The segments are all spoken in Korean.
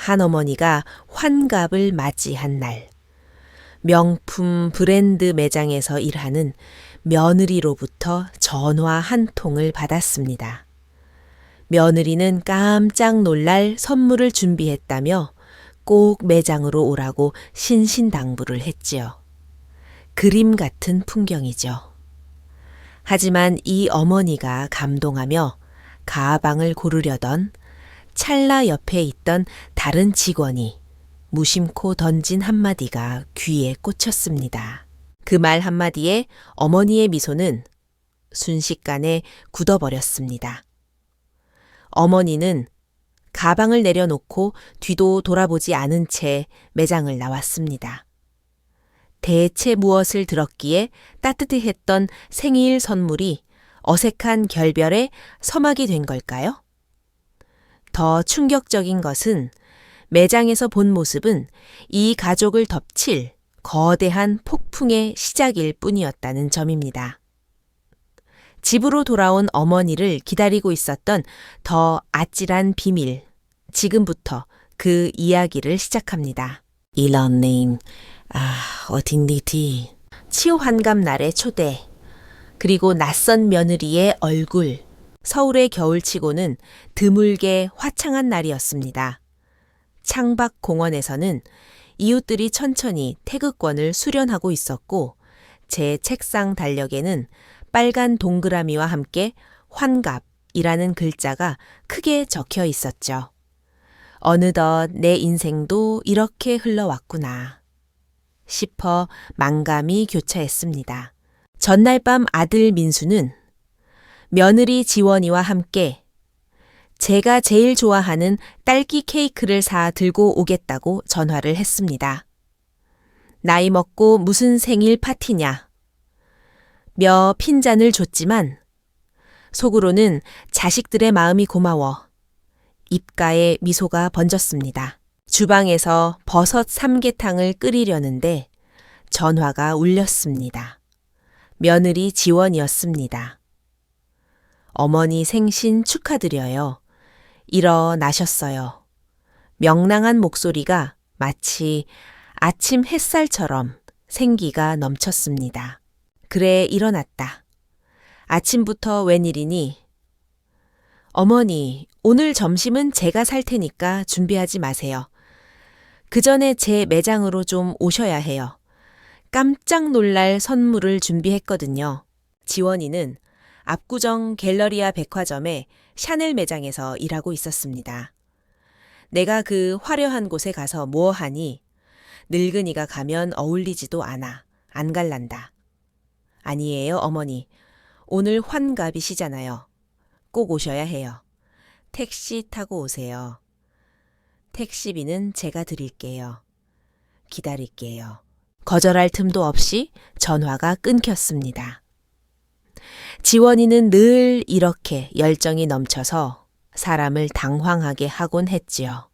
한어머니가 환갑을 맞이한 날, 명품 브랜드 매장에서 일하는 며느리로부터 전화 한 통을 받았습니다. 며느리는 깜짝 놀랄 선물을 준비했다며 꼭 매장으로 오라고 신신당부를 했지요. 그림 같은 풍경이죠. 하지만 이 어머니가 감동하며 가방을 고르려던 찰나 옆에 있던 다른 직원이 무심코 던진 한마디가 귀에 꽂혔습니다. 그 말 한마디에 어머니의 미소는 순식간에 굳어버렸습니다. 어머니는 가방을 내려놓고 뒤도 돌아보지 않은 채 매장을 나왔습니다. 대체 무엇을 들었기에 따뜻했던 생일 선물이 어색한 결별의 서막이 된 걸까요? 더 충격적인 것은 매장에서 본 모습은 이 가족을 덮칠 거대한 폭풍의 시작일 뿐이었다는 점입니다. 집으로 돌아온 어머니를 기다리고 있었던 더 아찔한 비밀, 지금부터 그 이야기를 시작합니다. 일런님, 어딘디티. 치유 환갑 날의 초대, 그리고 낯선 며느리의 얼굴, 서울의 겨울치고는 드물게 화창한 날이었습니다. 창밖 공원에서는 이웃들이 천천히 태극권을 수련하고 있었고 제 책상 달력에는 빨간 동그라미와 함께 환갑이라는 글자가 크게 적혀 있었죠. 어느덧 내 인생도 이렇게 흘러왔구나 싶어 만감이 교차했습니다. 전날 밤 아들 민수는 며느리 지원이와 함께 제가 제일 좋아하는 딸기 케이크를 사 들고 오겠다고 전화를 했습니다. 나이 먹고 무슨 생일 파티냐. 며 핀잔을 줬지만 속으로는 자식들의 마음이 고마워 입가에 미소가 번졌습니다. 주방에서 버섯 삼계탕을 끓이려는데 전화가 울렸습니다. 며느리 지원이었습니다. 어머니 생신 축하드려요. 일어나셨어요. 명랑한 목소리가 마치 아침 햇살처럼 생기가 넘쳤습니다. 그래, 일어났다. 아침부터 웬일이니? 어머니, 오늘 점심은 제가 살 테니까 준비하지 마세요. 그 전에 제 매장으로 좀 오셔야 해요. 깜짝 놀랄 선물을 준비했거든요. 지원이는 압구정 갤러리아 백화점의 샤넬 매장에서 일하고 있었습니다. 내가 그 화려한 곳에 가서 뭐 하니? 늙은이가 가면 어울리지도 않아. 안 갈란다. 아니에요, 어머니. 오늘 환갑이시잖아요. 꼭 오셔야 해요. 택시 타고 오세요. 택시비는 제가 드릴게요. 기다릴게요. 거절할 틈도 없이 전화가 끊겼습니다. 지원이는 늘 이렇게 열정이 넘쳐서 사람을 당황하게 하곤 했지요.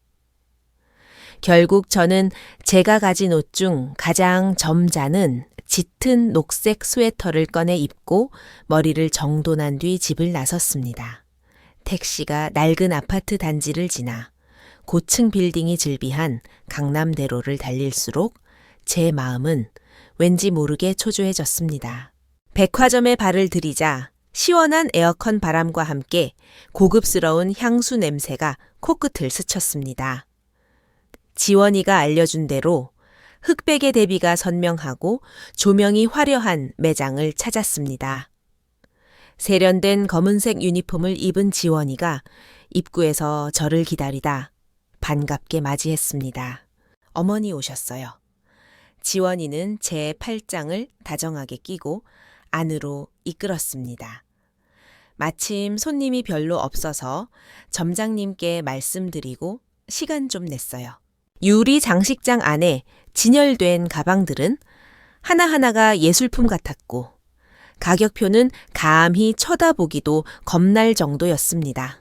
결국 저는 제가 가진 옷 중 가장 점잖은 짙은 녹색 스웨터를 꺼내 입고 머리를 정돈한 뒤 집을 나섰습니다. 택시가 낡은 아파트 단지를 지나 고층 빌딩이 즐비한 강남대로를 달릴수록 제 마음은 왠지 모르게 초조해졌습니다. 백화점에 발을 들이자 시원한 에어컨 바람과 함께 고급스러운 향수 냄새가 코끝을 스쳤습니다. 지원이가 알려준 대로 흑백의 대비가 선명하고 조명이 화려한 매장을 찾았습니다. 세련된 검은색 유니폼을 입은 지원이가 입구에서 저를 기다리다 반갑게 맞이했습니다. 어머니 오셨어요. 지원이는 제 팔짱을 다정하게 끼고 안으로 이끌었습니다. 마침 손님이 별로 없어서 점장님께 말씀드리고 시간 좀 냈어요. 유리 장식장 안에 진열된 가방들은 하나하나가 예술품 같았고 가격표는 감히 쳐다보기도 겁날 정도였습니다.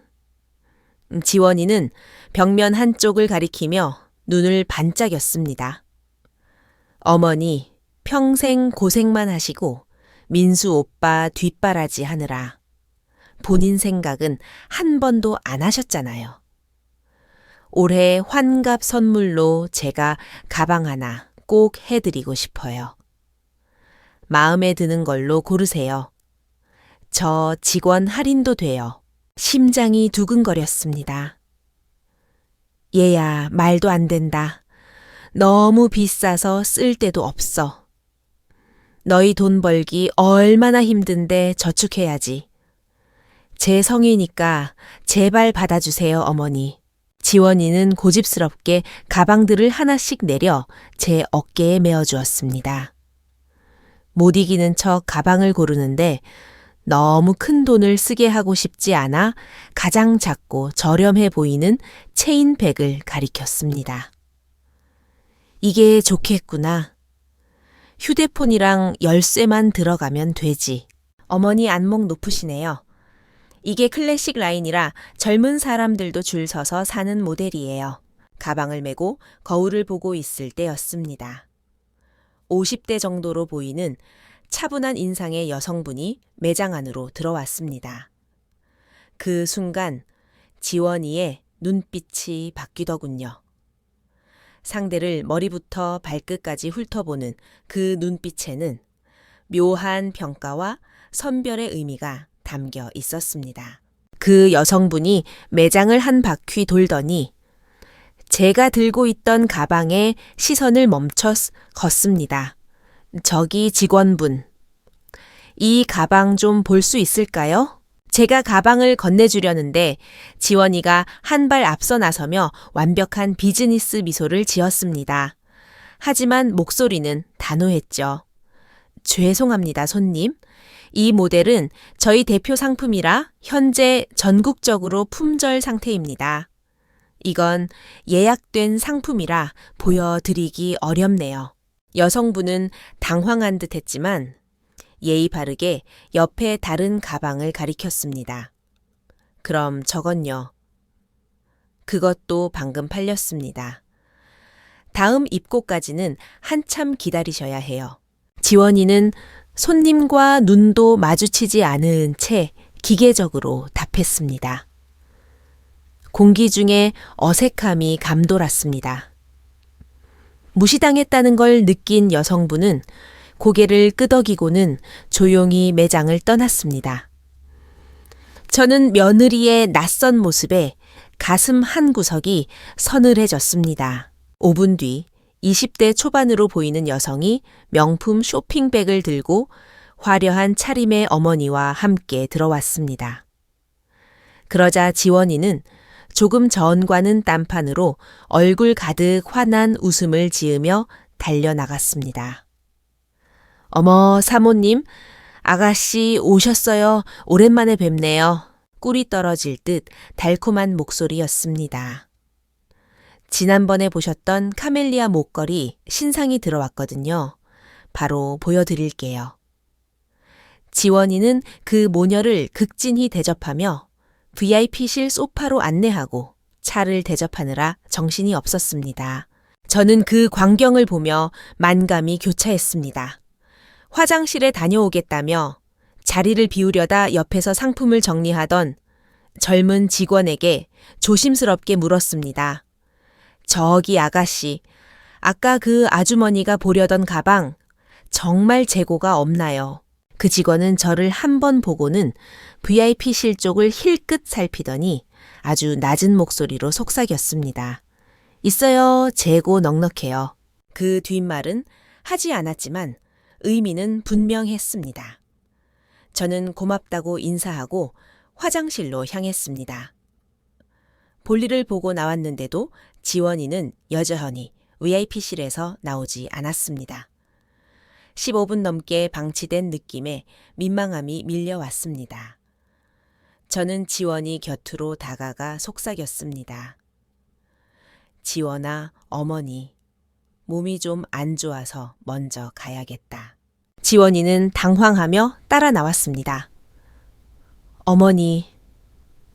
지원이는 벽면 한쪽을 가리키며 눈을 반짝였습니다. 어머니, 평생 고생만 하시고 민수 오빠 뒷바라지 하느라 본인 생각은 한 번도 안 하셨잖아요. 올해 환갑 선물로 제가 가방 하나 꼭 해드리고 싶어요. 마음에 드는 걸로 고르세요. 저 직원 할인도 돼요. 심장이 두근거렸습니다. 얘야, 말도 안 된다. 너무 비싸서 쓸 데도 없어. 너희 돈 벌기 얼마나 힘든데 저축해야지. 제 성이니까 제발 받아주세요, 어머니. 지원이는 고집스럽게 가방들을 하나씩 내려 제 어깨에 메어주었습니다. 못 이기는 척 가방을 고르는데 너무 큰 돈을 쓰게 하고 싶지 않아 가장 작고 저렴해 보이는 체인백을 가리켰습니다. 이게 좋겠구나. 휴대폰이랑 열쇠만 들어가면 되지. 어머니 안목 높으시네요. 이게 클래식 라인이라 젊은 사람들도 줄 서서 사는 모델이에요. 가방을 메고 거울을 보고 있을 때였습니다. 50대 정도로 보이는 차분한 인상의 여성분이 매장 안으로 들어왔습니다. 그 순간 지원이의 눈빛이 바뀌더군요. 상대를 머리부터 발끝까지 훑어보는 그 눈빛에는 묘한 평가와 선별의 의미가 담겨 있었습니다. 그 여성분이 매장을 한 바퀴 돌더니 제가 들고 있던 가방에 시선을 멈춰 걷습니다. 저기 직원분, 이 가방 좀 볼 수 있을까요? 제가 가방을 건네주려는데 지원이가 한 발 앞서 나서며 완벽한 비즈니스 미소를 지었습니다. 하지만 목소리는 단호했죠. 죄송합니다, 손님. 이 모델은 저희 대표 상품이라 현재 전국적으로 품절 상태입니다. 이건 예약된 상품이라 보여드리기 어렵네요. 여성분은 당황한 듯 했지만 예의 바르게 옆에 다른 가방을 가리켰습니다. 그럼 저건요. 그것도 방금 팔렸습니다. 다음 입고까지는 한참 기다리셔야 해요. 지원이는 손님과 눈도 마주치지 않은 채 기계적으로 답했습니다. 공기 중에 어색함이 감돌았습니다. 무시당했다는 걸 느낀 여성분은 고개를 끄덕이고는 조용히 매장을 떠났습니다. 저는 며느리의 낯선 모습에 가슴 한 구석이 서늘해졌습니다. 5분 뒤 20대 초반으로 보이는 여성이 명품 쇼핑백을 들고 화려한 차림의 어머니와 함께 들어왔습니다. 그러자 지원이는 조금 전과는 딴판으로 얼굴 가득 환한 웃음을 지으며 달려나갔습니다. 어머, 사모님, 아가씨 오셨어요. 오랜만에 뵙네요. 꿀이 떨어질 듯 달콤한 목소리였습니다. 지난번에 보셨던 카멜리아 목걸이 신상이 들어왔거든요. 바로 보여드릴게요. 지원이는 그 모녀를 극진히 대접하며 VIP실 소파로 안내하고 차를 대접하느라 정신이 없었습니다. 저는 그 광경을 보며 만감이 교차했습니다. 화장실에 다녀오겠다며 자리를 비우려다 옆에서 상품을 정리하던 젊은 직원에게 조심스럽게 물었습니다. 저기 아가씨, 아까 그 아주머니가 보려던 가방 정말 재고가 없나요? 그 직원은 저를 한 번 보고는 VIP실 쪽을 힐끗 살피더니 아주 낮은 목소리로 속삭였습니다. 있어요. 재고 넉넉해요. 그 뒷말은 하지 않았지만 의미는 분명했습니다. 저는 고맙다고 인사하고 화장실로 향했습니다. 볼일을 보고 나왔는데도 지원이는 여전히 VIP실에서 나오지 않았습니다. 15분 넘게 방치된 느낌에 민망함이 밀려왔습니다. 저는 지원이 곁으로 다가가 속삭였습니다. 지원아, 어머니, 몸이 좀 안 좋아서 먼저 가야겠다. 지원이는 당황하며 따라 나왔습니다. 어머니,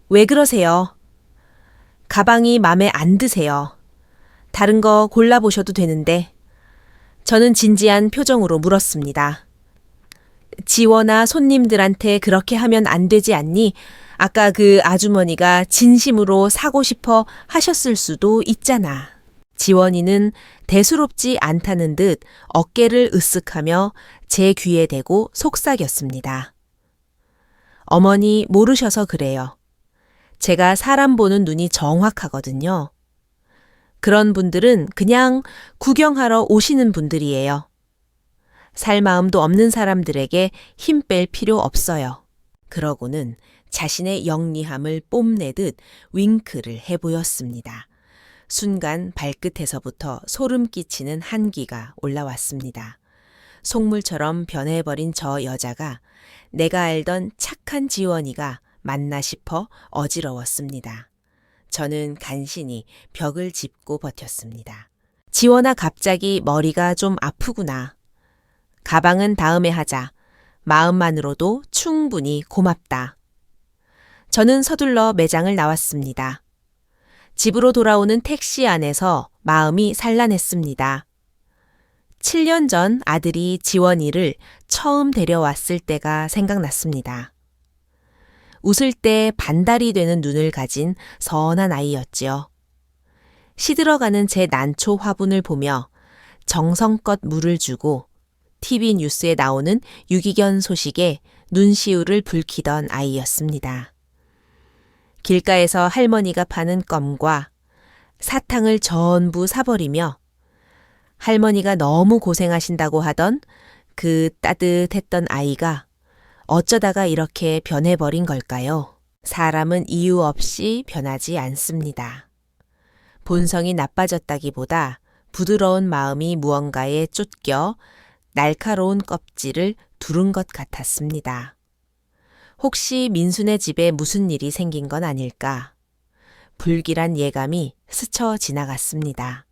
왜 그러세요? 가방이 맘에 안 드세요. 다른 거 골라보셔도 되는데. 저는 진지한 표정으로 물었습니다. 지원아 손님들한테 그렇게 하면 안 되지 않니? 아까 그 아주머니가 진심으로 사고 싶어 하셨을 수도 있잖아. 지원이는 대수롭지 않다는 듯 어깨를 으쓱하며 제 귀에 대고 속삭였습니다. 어머니 모르셔서 그래요. 제가 사람 보는 눈이 정확하거든요. 그런 분들은 그냥 구경하러 오시는 분들이에요. 살 마음도 없는 사람들에게 힘 뺄 필요 없어요. 그러고는 자신의 영리함을 뽐내듯 윙크를 해보였습니다. 순간 발끝에서부터 소름 끼치는 한기가 올라왔습니다. 속물처럼 변해버린 저 여자가 내가 알던 착한 지원이가 맞나 싶어 어지러웠습니다. 저는 간신히 벽을 짚고 버텼습니다. 지원아, 갑자기 머리가 좀 아프구나. 가방은 다음에 하자. 마음만으로도 충분히 고맙다. 저는 서둘러 매장을 나왔습니다. 집으로 돌아오는 택시 안에서 마음이 산란했습니다. 7년 전 아들이 지원이를 처음 데려왔을 때가 생각났습니다. 웃을 때 반달이 되는 눈을 가진 선한 아이였지요. 시들어가는 제 난초 화분을 보며 정성껏 물을 주고 TV 뉴스에 나오는 유기견 소식에 눈시울을 붉히던 아이였습니다. 길가에서 할머니가 파는 껌과 사탕을 전부 사버리며 할머니가 너무 고생하신다고 하던 그 따뜻했던 아이가 어쩌다가 이렇게 변해버린 걸까요? 사람은 이유 없이 변하지 않습니다. 본성이 나빠졌다기보다 부드러운 마음이 무언가에 쫓겨 날카로운 껍질을 두른 것 같았습니다. 혹시 민수네 집에 무슨 일이 생긴 건 아닐까? 불길한 예감이 스쳐 지나갔습니다.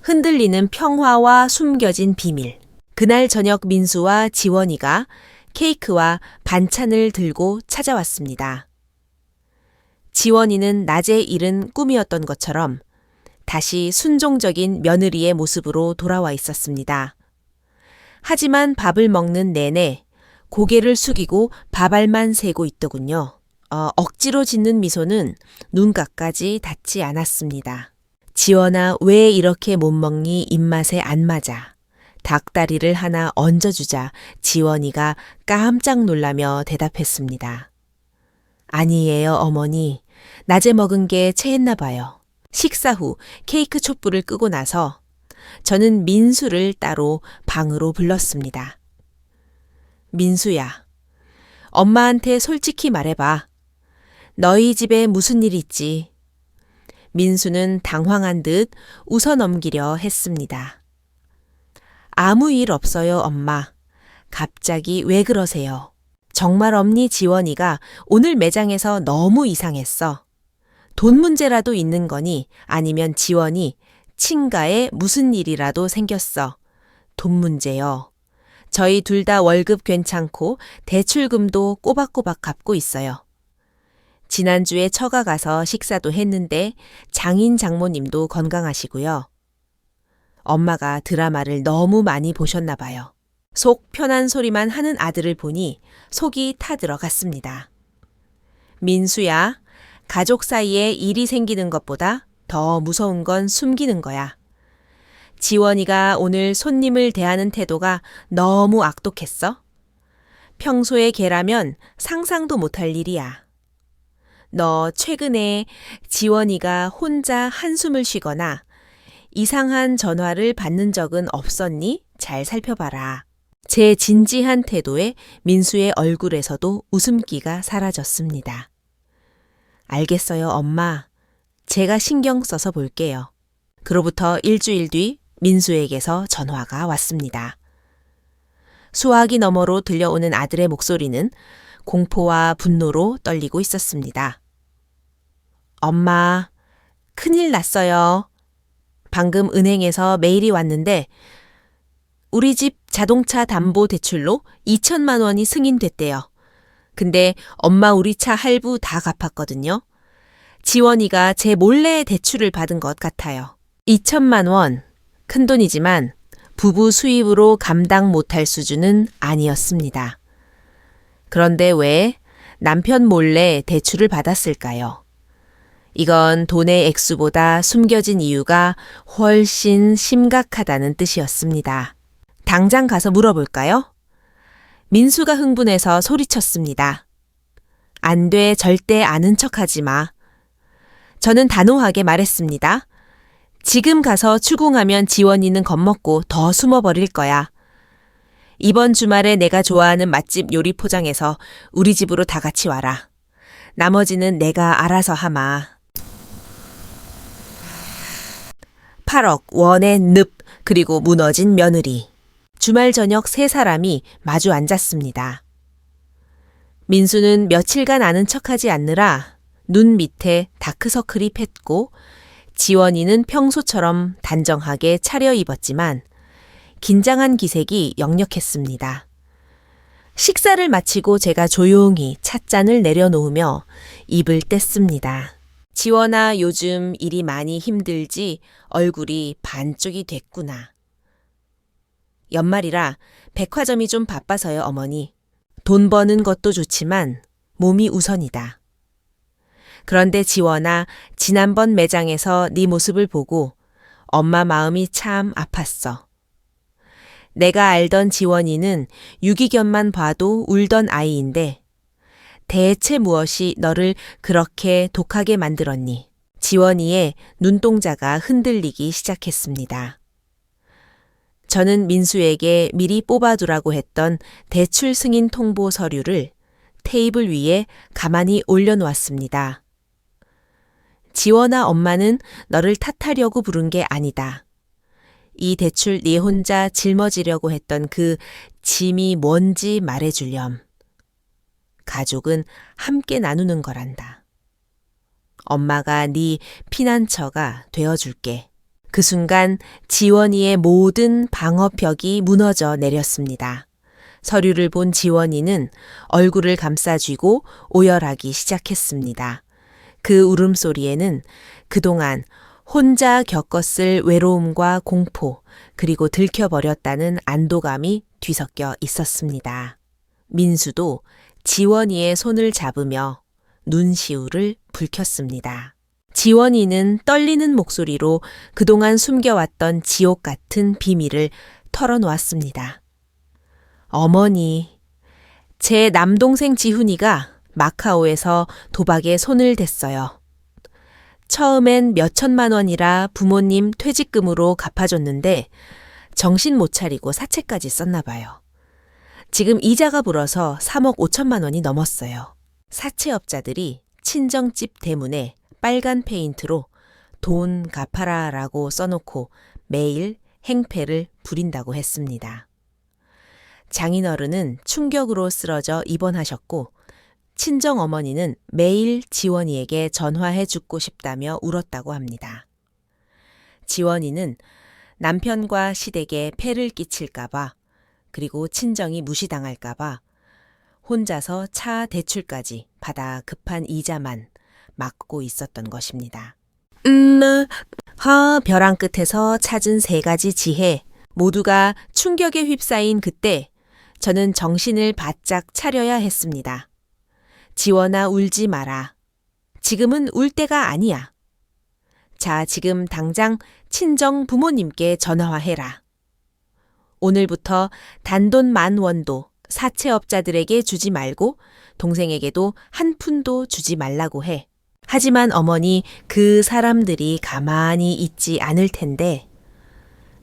흔들리는 평화와 숨겨진 비밀. 그날 저녁 민수와 지원이가 케이크와 반찬을 들고 찾아왔습니다. 지원이는 낮에 잃은 꿈이었던 것처럼 다시 순종적인 며느리의 모습으로 돌아와 있었습니다. 하지만 밥을 먹는 내내 고개를 숙이고 밥알만 세고 있더군요. 억지로 짓는 미소는 눈가까지 닿지 않았습니다. 지원아, 왜 이렇게 못 먹니? 입맛에 안 맞아. 닭다리를 하나 얹어주자 지원이가 깜짝 놀라며 대답했습니다. 아니에요, 어머니. 낮에 먹은 게 체했나 봐요. 식사 후 케이크 촛불을 끄고 나서 저는 민수를 따로 방으로 불렀습니다. 민수야, 엄마한테 솔직히 말해봐. 너희 집에 무슨 일 있지? 민수는 당황한 듯 웃어 넘기려 했습니다. 아무 일 없어요, 엄마. 갑자기 왜 그러세요? 정말 없니? 지원이가 오늘 매장에서 너무 이상했어. 돈 문제라도 있는 거니? 아니면 지원이 친가에 무슨 일이라도 생겼어. 돈 문제요. 저희 둘 다 월급 괜찮고 대출금도 꼬박꼬박 갚고 있어요. 지난주에 처가 가서 식사도 했는데 장인 장모님도 건강하시고요. 엄마가 드라마를 너무 많이 보셨나 봐요. 속 편한 소리만 하는 아들을 보니 속이 타들어갔습니다. 민수야, 가족 사이에 일이 생기는 것보다 더 무서운 건 숨기는 거야. 지원이가 오늘 손님을 대하는 태도가 너무 악독했어. 평소에 걔라면 상상도 못할 일이야. 너 최근에 지원이가 혼자 한숨을 쉬거나 이상한 전화를 받는 적은 없었니? 잘 살펴봐라. 제 진지한 태도에 민수의 얼굴에서도 웃음기가 사라졌습니다. 알겠어요, 엄마. 제가 신경 써서 볼게요. 그로부터 일주일 뒤 민수에게서 전화가 왔습니다. 수화기 너머로 들려오는 아들의 목소리는 공포와 분노로 떨리고 있었습니다. 엄마, 큰일 났어요. 방금 은행에서 메일이 왔는데 우리 집 자동차 담보 대출로 2천만 원이 승인됐대요. 근데 엄마 우리 차 할부 다 갚았거든요. 지원이가 제 몰래 대출을 받은 것 같아요. 2천만 원, 큰돈이지만 부부 수입으로 감당 못할 수준은 아니었습니다. 그런데 왜 남편 몰래 대출을 받았을까요? 이건 돈의 액수보다 숨겨진 이유가 훨씬 심각하다는 뜻이었습니다. 당장 가서 물어볼까요? 민수가 흥분해서 소리쳤습니다. 안 돼, 절대 아는 척하지 마. 저는 단호하게 말했습니다. 지금 가서 추궁하면 지원이는 겁먹고 더 숨어버릴 거야. 이번 주말에 내가 좋아하는 맛집 요리 포장해서 우리 집으로 다 같이 와라. 나머지는 내가 알아서 하마. 8억 원의 늪, 그리고 무너진 며느리. 주말 저녁 세 사람이 마주 앉았습니다. 민수는 며칠간 아는 척하지 않느라 눈 밑에 다크서클이 팼고, 지원이는 평소처럼 단정하게 차려입었지만 긴장한 기색이 역력했습니다. 식사를 마치고 제가 조용히 찻잔을 내려놓으며 입을 뗐습니다. 지원아, 요즘 일이 많이 힘들지 얼굴이 반쪽이 됐구나. 연말이라 백화점이 좀 바빠서요, 어머니. 돈 버는 것도 좋지만 몸이 우선이다. 그런데 지원아, 지난번 매장에서 네 모습을 보고 엄마 마음이 참 아팠어. 내가 알던 지원이는 유기견만 봐도 울던 아이인데 대체 무엇이 너를 그렇게 독하게 만들었니? 지원이의 눈동자가 흔들리기 시작했습니다. 저는 민수에게 미리 뽑아두라고 했던 대출 승인 통보 서류를 테이블 위에 가만히 올려놓았습니다. 지원아, 엄마는 너를 탓하려고 부른 게 아니다. 이 대출 네 혼자 짊어지려고 했던 그 짐이 뭔지 말해주렴. 가족은 함께 나누는 거란다. 엄마가 네 피난처가 되어줄게. 그 순간 지원이의 모든 방어벽이 무너져 내렸습니다. 서류를 본 지원이는 얼굴을 감싸쥐고 오열하기 시작했습니다. 그 울음소리에는 그동안 혼자 겪었을 외로움과 공포, 그리고 들켜버렸다는 안도감이 뒤섞여 있었습니다. 민수도 지원이의 손을 잡으며 눈시울을 붉혔습니다. 지원이는 떨리는 목소리로 그동안 숨겨왔던 지옥 같은 비밀을 털어놓았습니다. 어머니, 제 남동생 지훈이가 마카오에서 도박에 손을 댔어요. 처음엔 몇 천만 원이라 부모님 퇴직금으로 갚아줬는데 정신 못 차리고 사채까지 썼나 봐요. 지금 이자가 불어서 3억 5천만 원이 넘었어요. 사채업자들이 친정집 대문에 빨간 페인트로 돈 갚아라라고 써놓고 매일 행패를 부린다고 했습니다. 장인어른은 충격으로 쓰러져 입원하셨고, 친정어머니는 매일 지원이에게 전화해 죽고 싶다며 울었다고 합니다. 지원이는 남편과 시댁에 폐를 끼칠까봐, 그리고 친정이 무시당할까봐 혼자서 차 대출까지 받아 급한 이자만 막고 있었던 것입니다. 벼랑 끝에서 찾은 세 가지 지혜, 모두가 충격에 휩싸인 그때 저는 정신을 바짝 차려야 했습니다. 지원아, 울지 마라. 지금은 울 때가 아니야. 자, 지금 당장 친정 부모님께 전화해라. 오늘부터 단돈 10,000원도 사채업자들에게 주지 말고 동생에게도 한 푼도 주지 말라고 해. 하지만 어머니, 그 사람들이 가만히 있지 않을 텐데.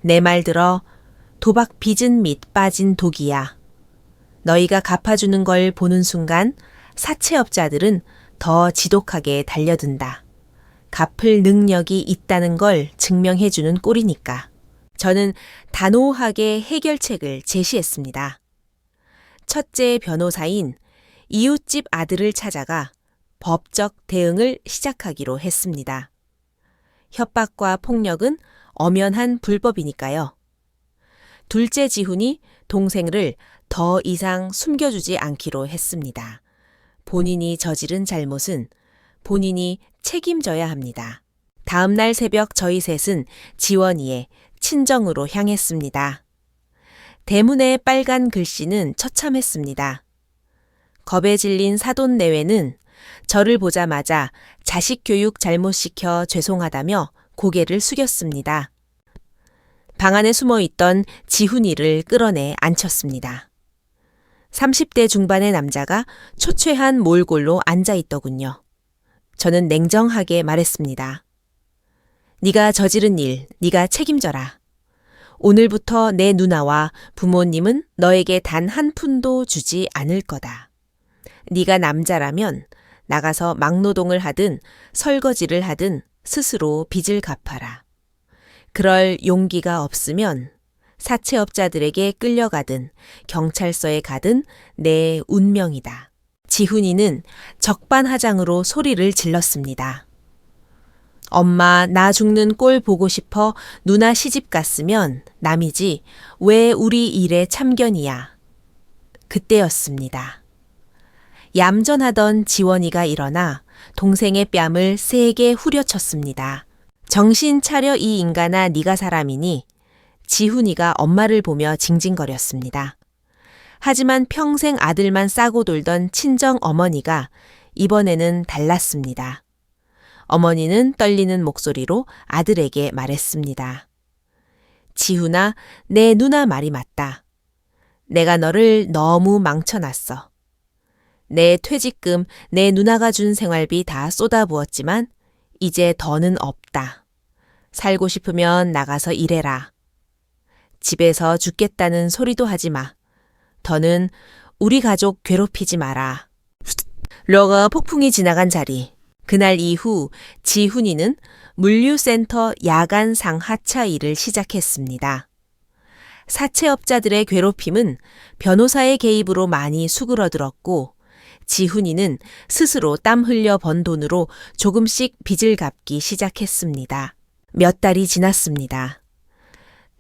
내 말 들어. 도박 빚은 밑 빠진 독이야. 너희가 갚아주는 걸 보는 순간 사채업자들은 더 지독하게 달려든다. 갚을 능력이 있다는 걸 증명해주는 꼴이니까. 저는 단호하게 해결책을 제시했습니다. 첫째 변호사인 이웃집 아들을 찾아가 법적 대응을 시작하기로 했습니다. 협박과 폭력은 엄연한 불법이니까요. 둘째 지훈이 동생을 더 이상 숨겨주지 않기로 했습니다. 본인이 저지른 잘못은 본인이 책임져야 합니다. 다음 날 새벽 저희 셋은 지원이의 친정으로 향했습니다. 대문의 빨간 글씨는 처참했습니다. 겁에 질린 사돈 내외는 저를 보자마자 자식 교육 잘못 시켜 죄송하다며 고개를 숙였습니다. 방 안에 숨어 있던 지훈이를 끌어내 앉혔습니다. 30대 중반의 남자가 초췌한 몰골로 앉아 있더군요. 저는 냉정하게 말했습니다. 네가 저지른 일, 네가 책임져라. 오늘부터 내 누나와 부모님은 너에게 단 한 푼도 주지 않을 거다. 네가 남자라면 나가서 막노동을 하든 설거지를 하든 스스로 빚을 갚아라. 그럴 용기가 없으면 사채업자들에게 끌려가든 경찰서에 가든 내 운명이다. 지훈이는 적반하장으로 소리를 질렀습니다. 엄마, 나 죽는 꼴 보고 싶어 누나 시집 갔으면 남이지 왜 우리 일에 참견이야. 그때였습니다. 얌전하던 지원이가 일어나 동생의 뺨을 세게 후려쳤습니다. 정신 차려 이 인간아, 네가 사람이니. 지훈이가 엄마를 보며 징징거렸습니다. 하지만 평생 아들만 싸고 돌던 친정 어머니가 이번에는 달랐습니다. 어머니는 떨리는 목소리로 아들에게 말했습니다. 지훈아, 내 누나 말이 맞다. 내가 너를 너무 망쳐놨어. 내 퇴직금, 내 누나가 준 생활비 다 쏟아부었지만 이제 더는 없다. 살고 싶으면 나가서 일해라. 집에서 죽겠다는 소리도 하지 마. 더는 우리 가족 괴롭히지 마라. 러가 폭풍이 지나간 자리. 그날 이후 지훈이는 물류센터 야간 상하차 일을 시작했습니다. 사채업자들의 괴롭힘은 변호사의 개입으로 많이 수그러들었고 지훈이는 스스로 땀 흘려 번 돈으로 조금씩 빚을 갚기 시작했습니다. 몇 달이 지났습니다.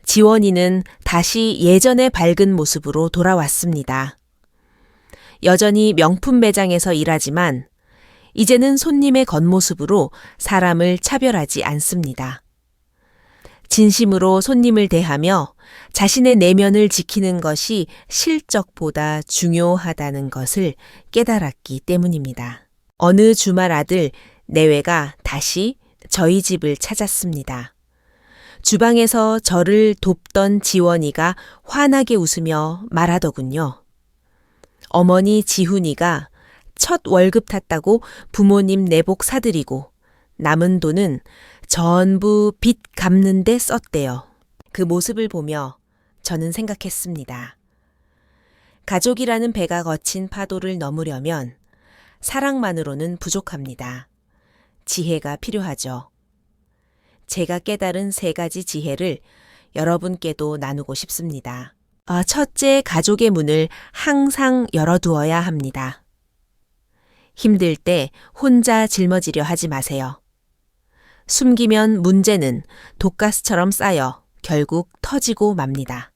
지원이는 다시 예전의 밝은 모습으로 돌아왔습니다. 여전히 명품 매장에서 일하지만 이제는 손님의 겉모습으로 사람을 차별하지 않습니다. 진심으로 손님을 대하며 자신의 내면을 지키는 것이 실적보다 중요하다는 것을 깨달았기 때문입니다. 어느 주말 아들 내외가 다시 저희 집을 찾았습니다. 주방에서 저를 돕던 지원이가 환하게 웃으며 말하더군요. 어머니 지훈이가 첫 월급 탔다고 부모님 내복 사드리고 남은 돈은 전부 빚 갚는 데 썼대요. 그 모습을 보며 저는 생각했습니다. 가족이라는 배가 거친 파도를 넘으려면 사랑만으로는 부족합니다. 지혜가 필요하죠. 제가 깨달은 3가지 지혜를 여러분께도 나누고 싶습니다. 첫째, 가족의 문을 항상 열어두어야 합니다. 힘들 때 혼자 짊어지려 하지 마세요. 숨기면 문제는 독가스처럼 쌓여 결국 터지고 맙니다.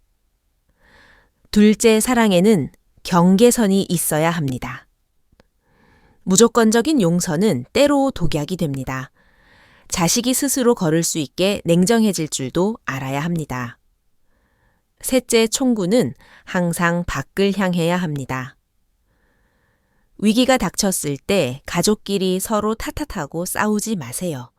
둘째, 사랑에는 경계선이 있어야 합니다. 무조건적인 용서는 때로 독약이 됩니다. 자식이 스스로 걸을 수 있게 냉정해질 줄도 알아야 합니다. 셋째, 총구는 항상 밖을 향해야 합니다. 위기가 닥쳤을 때 가족끼리 서로 탓하고 싸우지 마세요.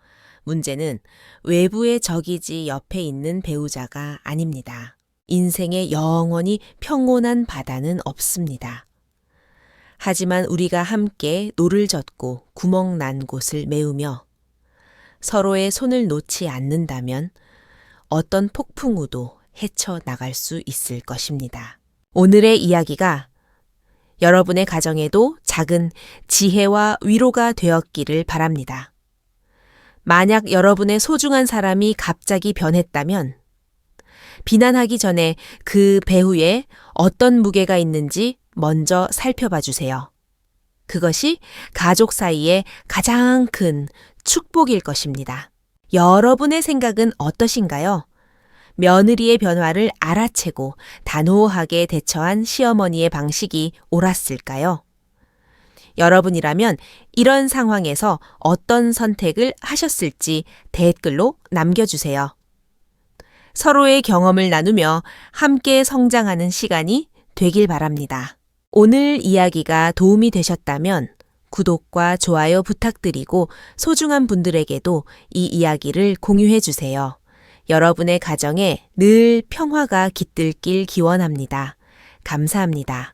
문제는 외부의 적이지 옆에 있는 배우자가 아닙니다. 인생에 영원히 평온한 바다는 없습니다. 하지만 우리가 함께 노를 젓고 구멍 난 곳을 메우며 서로의 손을 놓지 않는다면 어떤 폭풍우도 헤쳐나갈 수 있을 것입니다. 오늘의 이야기가 여러분의 가정에도 작은 지혜와 위로가 되었기를 바랍니다. 만약 여러분의 소중한 사람이 갑자기 변했다면 비난하기 전에 그 배후에 어떤 무게가 있는지 먼저 살펴봐 주세요. 그것이 가족 사이의 가장 큰 축복일 것입니다. 여러분의 생각은 어떠신가요? 며느리의 변화를 알아채고 단호하게 대처한 시어머니의 방식이 옳았을까요? 여러분이라면 이런 상황에서 어떤 선택을 하셨을지 댓글로 남겨주세요. 서로의 경험을 나누며 함께 성장하는 시간이 되길 바랍니다. 오늘 이야기가 도움이 되셨다면 구독과 좋아요 부탁드리고 소중한 분들에게도 이 이야기를 공유해 주세요. 여러분의 가정에 늘 평화가 깃들길 기원합니다. 감사합니다.